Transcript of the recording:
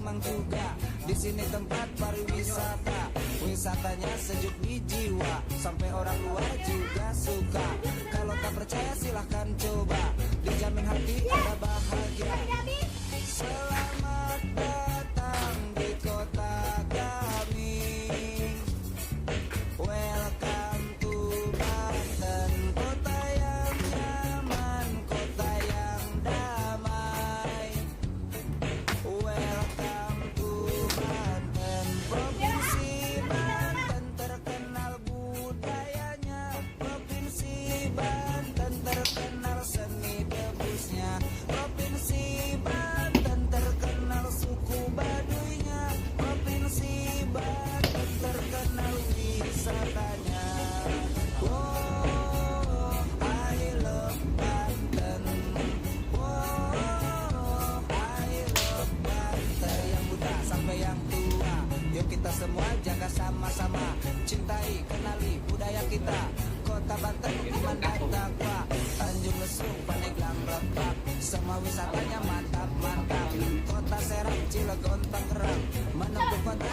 Kemang juga. Di sini tempat pariwisata, wisatanya sejuk di jiwa, sampai orang luar juga suka. Kalau tak percaya silahkan coba, dijamin hati Anda bahagia. Selamat datang di kota kami. Welcome to Banten, kota yang nyaman, kota yang damai. Welcome to Banten, provinsi Banten terkenal budayanya, provinsi Banten terkenal seni debusnya, provinsi Banten terkenal suku Baduynya, provinsi Banten terkenal wisatanya. Oh, I love Banten. Oh, I love Banten. Yang muda sampai yang tua, yuk kita semua jaga sama-sama, cintai, kenali budaya kita. Kota Banten iman dan takwa, Tanjung Lesung, Pandeglang, Lebak, semua wisatanya mantap-mantap. Kota Serang, Cilegon, Tangerang, menembus kota